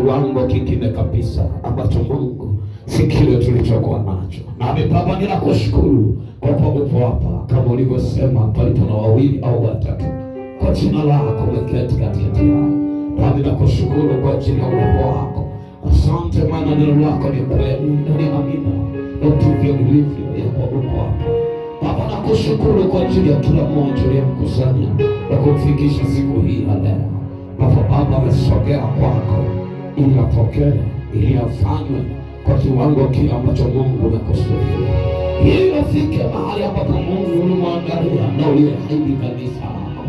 kiwango kingine kabisa ambacho Mungu si kile tulichokuwa nacho. Nami Baba ninakushukuru kwa upo hapa, kama ulivyosema palipo na wawili au watatu kwa jina lako umeketi katikati yao. Nami ninakushukuru kwa ajili ya uwepo wako. Asante maana neno lako ni kweli na ni amina, ndivyo vilivyo yapo upo hapa. Baba nakushukuru kwa ajili ya kila mmoja uliyemkusanya na kumfikisha siku hii ya leo. Baba amesogea kwako ili apokee, ili afanywe kwa kiwango kile ambacho Mungu umekusudia, ili afike mahali ambapo Mungu ulimwangalia na uliahidi kanisa lako.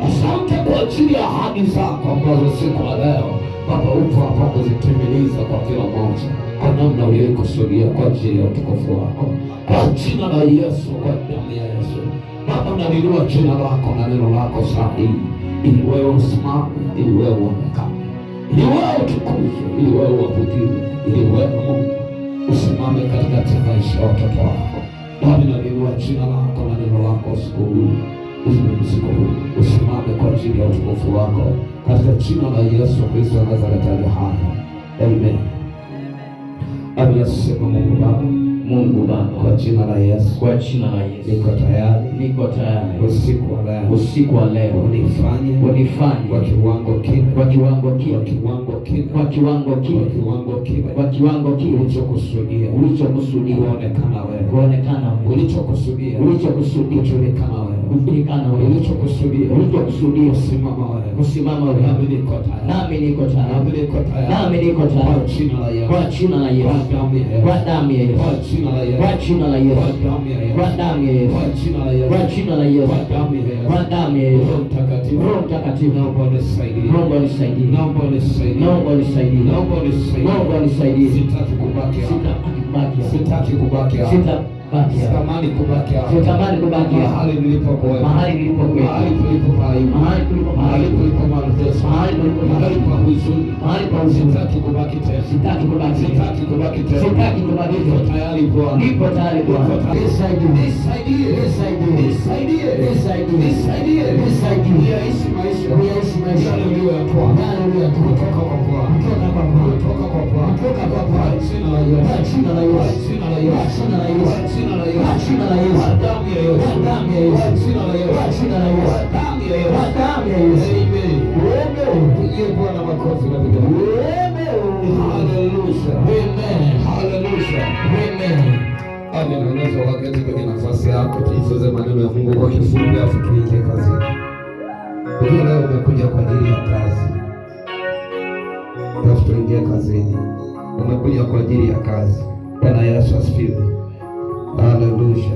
Asante kwa ajili ya ahadi zako ambazo siku ya leo Baba upo hapa kuzitimiliza kwa kila mmoja kwa namna uliyokusudia kwa ajili ya utukufu wako, kwa jina la Yesu, kwa damu ya Yesu. Baba naliinua jina lako na neno lako sahihi, ili wewe usimame, ili wewe uonekane, ili wewe utukuzwe, ili wewe uabudiwe, ili wewe Mungu usimame katika maisha ya watoto wako. Baba naliinua jina lako na neno lako siku hii, usimame kwa ajili ya utukufu wako katika jina la Yesu Kristo wa Nazareti aliye hai. Amen. Sema Mungu Baba, kwa jina la Yesu, kwa jina la Yesu, niko tayari usiku wa leo unifanye kwa kiwango kile ulichokusudia kuonekana wewe, ulichokusudia kujulikana wewe, ulichokusudia kusimama wewe. Nami niko tayari kwa jina la Yesu, kwa damu ya Yesu, kwa jina la Yesu, kwa damu ya Yesu, kwa jina la Yesu, kwa damu ya Yesu. Roho Mtakatifu, naomba unisaidie. Sitaki kubaki sitamani kubaki mahali nilipokuwa, mahali tulipo mateso, mahali pa huzuni, sitaki kubaki tena. Nipo tayari Bwana, nisaidie niishi maisha uliyoyatoa kutoka kwa Bwana, jina la Yesu, Bwana makofi na vigelegele. Amen. Unaweza wakati kwenye nafasi yako tujifunze maneno ya Mungu kwa kifupi, afu tuingie kazini. Pengine leo umekuja kwa ajili ya kazi, afu tuingie kazini. Umekuja kwa ajili ya kazi. Bwana Yesu asifiwe. Haleluya.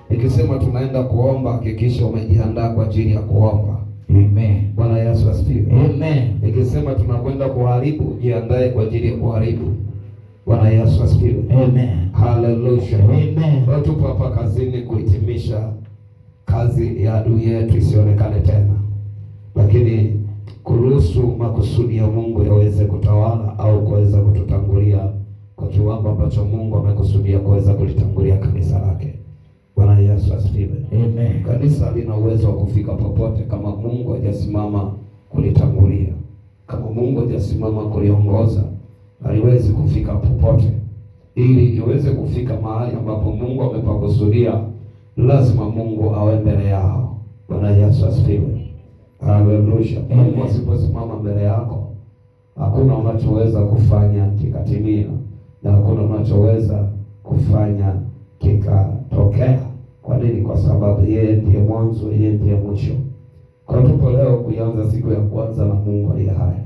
Nikisema tunaenda kuomba, hakikisha umejiandaa kwa ajili ya kuomba. Amen. Bwana Yesu asifiwe. Amen. Nikisema tunakwenda kuharibu, jiandae kwa ajili ya kuharibu. Bwana Yesu asifiwe. Amen. Haleluya. Amen. Tupo hapa kazini kuhitimisha kazi ya adui yetu isionekane tena, lakini kuruhusu makusudi ya Mungu yaweze kutawala au kuweza kututangulia kwa kiwango ambacho Mungu amekusudia kuweza kulitangulia kanisa lake. Bwana Yesu asifiwe. Amen. Kanisa lina uwezo wa kufika popote kama Mungu hajasimama kulitangulia. Kama Mungu hajasimama kuliongoza, haliwezi kufika popote. Ili iweze kufika mahali ambapo Mungu amepakusudia, lazima Mungu awe mbele yao. Bwana Yesu asifiwe. Haleluya. Mungu asiposimama mbele yako, hakuna unachoweza kufanya kikatimia, na hakuna unachoweza kufanya kikatokea. Kwa nini? Kwa sababu yeye ndiye mwanzo, yeye ndiye mwisho. Kwa tupo leo kuanza siku ya kwanza na Mungu aliye hai.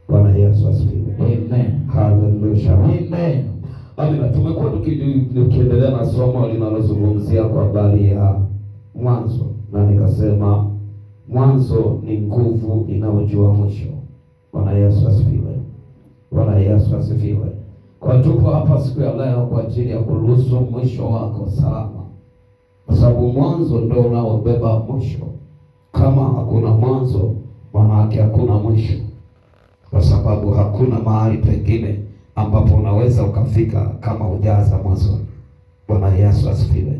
Bwana Yesu asifiwe. Amen. Haleluya. Amen. Amina. Tumekuwa tukiendelea na somo linalozungumzia kwa habari ya mwanzo, na nikasema mwanzo ni nguvu inayojua mwisho. Bwana Yesu asifiwe. Bwana Yesu asifiwe. Kwa tupo hapa siku ya leo kwa ajili ya kuruhusu mwisho wako salama, kwa sababu mwanzo ndio unaobeba mwisho. Kama hakuna mwanzo, maana yake hakuna mwisho, kwa sababu hakuna mahali pengine ambapo unaweza ukafika kama hujaanza mwanzo. Bwana Yesu asifiwe.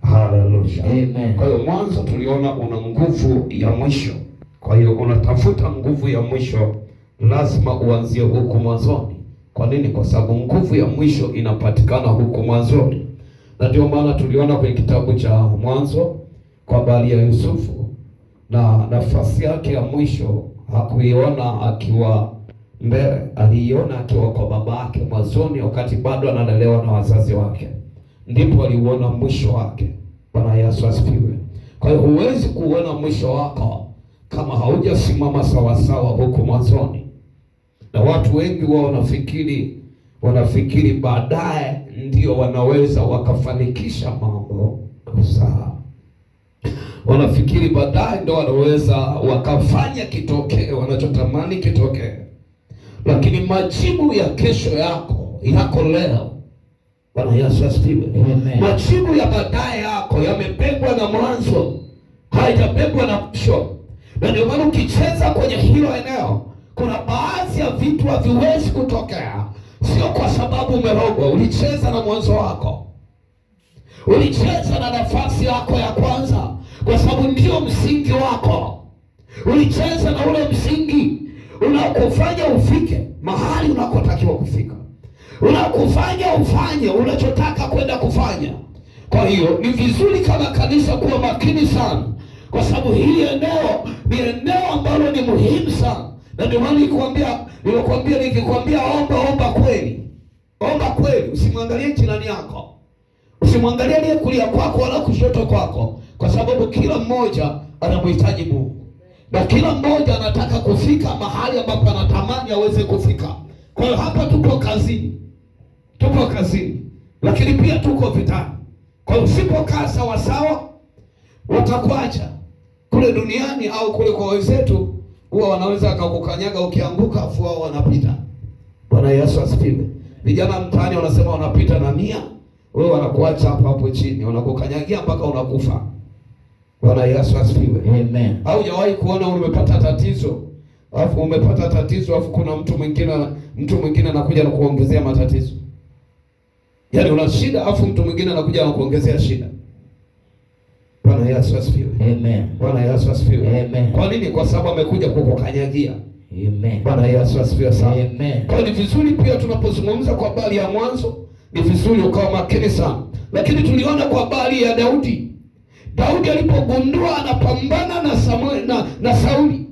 Haleluya. Amen. Kwa hiyo mwanzo tuliona una nguvu ya mwisho. Kwa hiyo unatafuta nguvu ya mwisho, lazima uanzie huku mwanzoni. Kwa nini? Kwa sababu nguvu ya mwisho inapatikana huku mwanzoni. Na ndio maana tuliona kwenye kitabu cha Mwanzo kwa habari ya Yusufu, na nafasi yake ya mwisho hakuiona akiwa mbele, aliiona akiwa kwa baba yake mwanzoni, wakati bado analelewa na wazazi wake, ndipo aliuona mwisho wake. Bwana Yesu asifiwe. Kwa hiyo huwezi kuona mwisho wako kama haujasimama sawasawa huku mwanzoni. Na watu wengi wao wanafikiri baadaye ndio wanaweza wakafanikisha mambo sawa. Wanafikiri baadaye ndio wanaweza wakafanya kitokee wanachotamani kitokee. Lakini majibu ya kesho yako leo. Bwana Yesu asifiwe. Majibu ya baadaye yako yamebebwa na mwanzo, haijabebwa na mwisho. Na ndio maana ukicheza kwenye hilo eneo, kuna baadhi ya vitu haviwezi kutokea, sio kwa sababu umerogwa. Ulicheza na mwanzo wako, ulicheza na nafasi yako ya kwanza, kwa sababu ndio msingi wako. Ulicheza na ule msingi unakufanya ufike mahali unakotakiwa kufika, unakufanya ufanye unachotaka kwenda kufanya. Kwa hiyo ni vizuri kama kanisa kuwa makini sana, kwa sababu hili eneo ni eneo ambalo ni muhimu sana. Na ndio maana nikikwambia omba kweli. Omba kweli, usimwangalie jirani yako, usimwangalie aliye kulia kwako wala kushoto kwako, kwa sababu kila mmoja anamhitaji Mungu. Na kila mmoja anataka kufika mahali ambapo anatamani aweze kufika. Kwa hiyo hapa tuko kazini, lakini pia tuko vitani. Kwa hiyo usipokaa sawa sawa, watakuacha. Kule duniani au kule kwa wenzetu, huwa wanaweza akakukanyaga ukianguka, afu wao wanapita. Bwana Yesu asifiwe. Vijana mtaani wanasema wanapita na 100, wewe wanakuacha hapo chini, wanakukanyagia mpaka unakufa. Bwana Yesu asifiwe. Amen. Au hujawahi kuona umepata tatizo, alafu kuna mtu mwingine anakuja na kuongezea matatizo? Yaani una shida, alafu mtu mwingine anakuja na kuongezea shida. Bwana Yesu asifiwe. Amen. Bwana Yesu asifiwe. Amen. Kwa nini? Kwa sababu amekuja kukukanyagia. Amen. Bwana Yesu asifiwe sana. Amen. Kwa hiyo ni vizuri pia tunapozungumza kwa habari ya mwanzo, ni vizuri ukawa makini sana. Lakini tuliona kwa habari ya Daudi alipogundua anapambana na Sauli,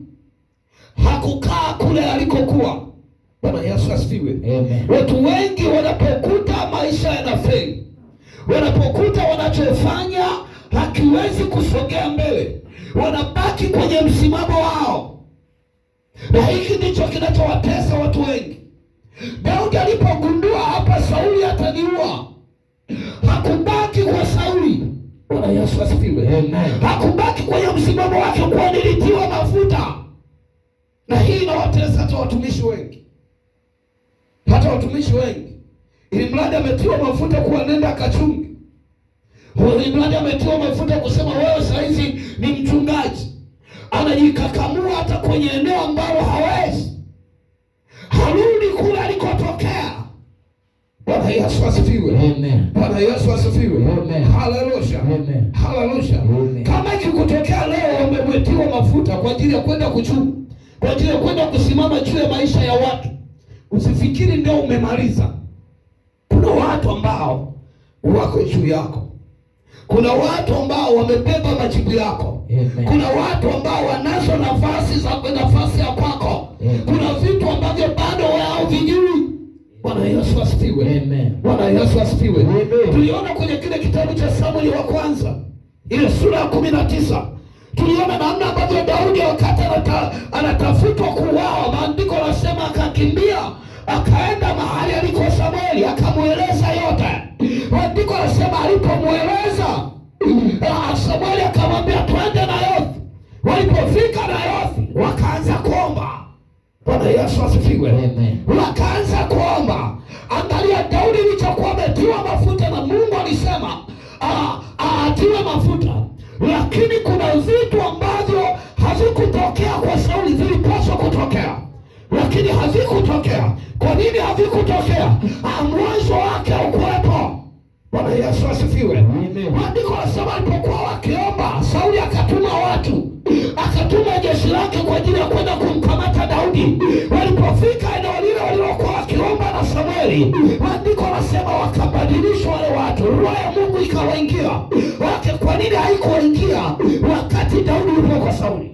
hakukaa kule alikokuwa. Bwana Yesu asifiwe. Amen. Watu wengi wanapokuta maisha yanafeli, wanapokuta wanachofanya hakiwezi kusogea mbele, wanabaki kwenye msimamo wao. Na hiki ndicho kinachowatesa watu wengi. Daudi alipogundua hapa Sauli ataniua, hakubaki kwa Sauli. Bwana Yesu asifiwe. Amen. Hakubaki kwenye msimamo wake kwa nilitiwa mafuta. Na hii inawatesa hata watumishi wengi. Ili mradi ametiwa mafuta kuwa nenda akachunge, ili mradi ametiwa mafuta kusema wewe saizi ni mchungaji, anajikakamua hata kwenye eneo ambalo hawezi, harudi kule alikotokea. Bwana Yesu asifiwe. Amen. Bwana Yesu asifiwe. Amen. Haleluya. Amen. Haleluya. Kama ikikutokea leo umetiwa mafuta kwa ajili ya kwenda kuchunga, kwa ajili ya kwenda kusimama juu ya maisha ya watu, usifikiri ndio umemaliza. Kuna watu ambao wako juu yako. Kuna watu ambao wamebeba majibu yako. Amen. Kuna watu ambao wanazo nafasi ya kwako. Amen. Kuna vitu ambavyo bado wao vijui. Bwana Yesu asifiwe. Amen. Bwana Yesu asifiwe. Amen. Tuliona kwenye kile kitabu cha Samueli wa kwanza, ile sura ya 19, tuliona namna ambavyo Daudi wakati anatafutwa kuuawa, maandiko yanasema akakimbia, akaenda mahali aliko Samueli, akamueleza yote. Maandiko yanasema alipomweleza, Samueli akamwambia twende Nayothi. Walipofika Nayothi, wakaanza kuomba. Bwana Yesu asifiwe. Amen. Wakaanza kuomba. Angalia Daudi alichokuwa ametiwa mafuta, na Mungu alisema atiwe mafuta. Lakini kuna vitu ambavyo havikutokea kwa Sauli, vilipaswa kutokea, lakini havikutokea. Kwa nini havikutokea? Mwanzo wake ukuwepo. Bwana Yesu asifiwe. Maandiko yanasema alipokuwa wakiomba, Sauli akatuma jeshi lake kwa ajili ya kwenda kumkamata hata Daudi walipofika eneo lile walilokuwa wakiomba na Samueli, maandiko yanasema wakabadilishwa wale watu, roho ya Mungu ikawaingia wake. Kwa nini haikuwaingia wakati Daudi yupo kwa Sauli?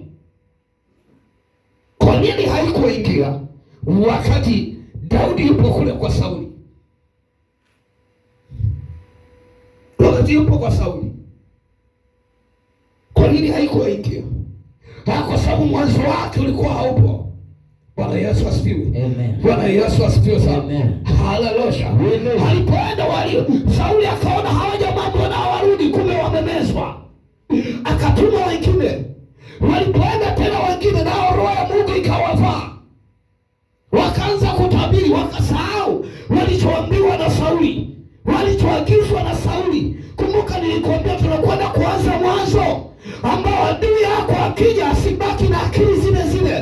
Kwa nini haikuwaingia wakati Daudi yupo kule kwa Sauli? Wakati yupo kwa Sauli, kwa nini haikuwaingia? Kwa sababu mwanzo wake ulikuwa haupo. Bwana Yesu asifiwe. Amen. Bwana Yesu asifiwe sana. Amen. Haleluya. Alipoenda Sauli akaona hawa jamaa mbona hawarudi, kumbe wamemezwa. Akatuma wengine. Walipoenda tena wengine, nao roho ya Mungu ikawavaa. Wakaanza kutabiri, wakasahau walichoambiwa na Sauli, walichoagizwa na Sauli. Kumbuka nilikwambia tunakwenda kuanza mwanzo ambao adui yako akija asibaki na akili zile zile.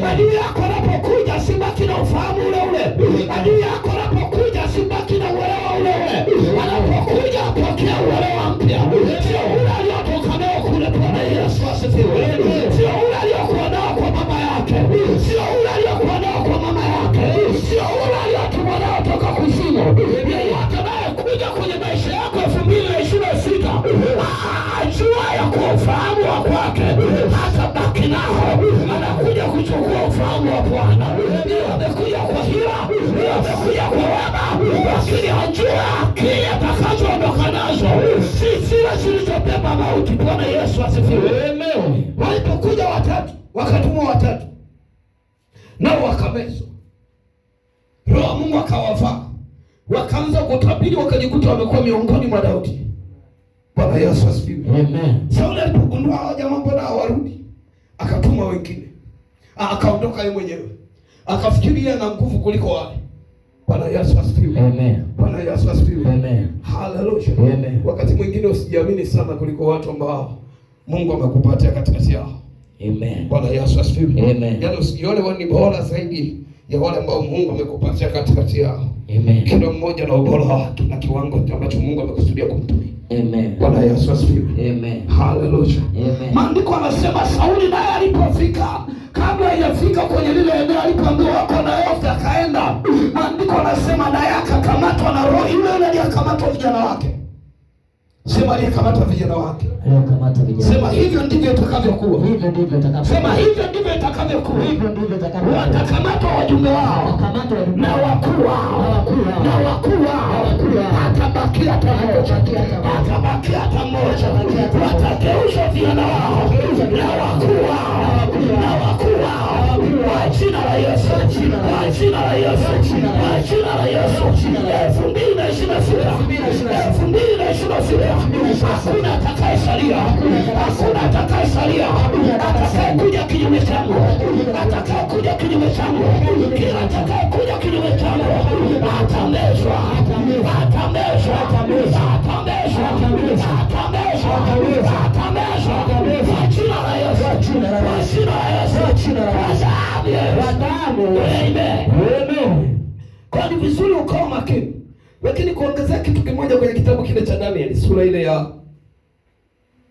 Adui yako anapokuja asibaki na ufahamu ule ule. Adui yako anapokuja asibaki na uelewa ule ule. Anapokuja apokea uelewa mpya. Sio ule aliotoka nao kule. Bwana Yesu asifiwe. Sio ule aliokuwa nao kwa mama yake. Sio ule aliokuwa nao kwa mama yake. Sio ule aliotumwa nao toka kuzimu. Yeyote anayekuja kwenye maisha yako 2026 ajua ya kwa ufahamu wa kwake, hata baki nao, anakuja kuchukua ufahamu wa Bwana. Amekuja kwa hila, amekuja kwa wema, lakini ajua akili atakazoondoka nazo si zile zilizobeba mauti. Bwana Yesu asifiwe. Amen. Walipokuja watatu, wakatumwa watatu, nao wakamezwa, roho Mungu akawavaa, wakaanza kutabiri, wakajikuta wamekuwa miongoni mwa Daudi. Bwana Yesu asifiwe. Amen. Sauli alipogundua hawa jamaa mbona hawarudi, akatuma wengine. Akaondoka yeye mwenyewe. Akafikiria na nguvu kuliko wale. Bwana Yesu asifiwe. Amen. Bwana Yesu asifiwe. Amen. Haleluya. Amen. Wakati mwingine usijiamini sana kuliko watu ambao Mungu amekupatia katikati yao. Amen. Bwana Yesu asifiwe. Amen. Yaani usijione wewe ni bora zaidi ya wale ambao Mungu amekupatia katikati yao. Amen. Kila mmoja na ubora wake na kiwango ambacho Mungu amekusudia kumtumia. Amen. Bwana Yesu asifiwe. Amen. Haleluya. Amen. Maandiko yanasema Sauli naye alipofika, kabla hajafika kwenye lile eneo alipoambiwa wako na yote, akaenda. Maandiko yanasema naye akakamatwa na roho ile ile aliyekamatwa vijana wake. Sema aliyekamata vijana wake. Aliyekamata vijana. Sema hivyo ndivyo itakavyokuwa. Hivyo ndivyo itakavyokuwa. Sema hivyo ndivyo itakavyokuwa. Hivyo ndivyo itakavyokuwa. Watakamatwa wajumbe wao. Wakamatwa na wakuu wao. Na wakuu wao. Atabakia hata mmoja. Atabakia hata mmoja. Watageuzwa vijana wao. Na wakuu wao. Na wakuu wao. Kwa jina la Yesu. Kwa jina la Yesu. Kwa jina la Yesu. 2026. 2026. Hakuna atakayesalia. Hakuna atakayesalia. Atakayekuja kinyume changu. Atakayekuja kinyume changu. Kila atakayekuja kinyume changu atamezwa. Atamezwa. Atamezwa. Atamezwa. Atamezwa. Kwa jina la Yesu. Kwa jina la Yesu. Kwa damu. Amen. Amen. Kwa ni vizuri ukawa makini. Lakini kuongezea kitu kimoja kwenye kitabu kile cha Danieli sura ile ya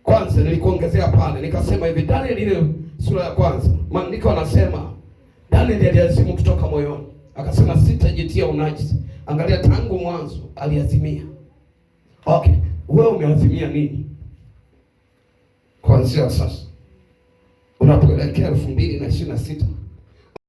kwanza, nilikuongezea pale nikasema hivi, Danieli ile sura ya kwanza, maandiko yanasema Danieli aliazimu kutoka moyoni, akasema sitajitia unajisi. Angalia, tangu mwanzo aliazimia. Okay, wewe umeazimia nini kuanzia sasa unapoelekea 2026?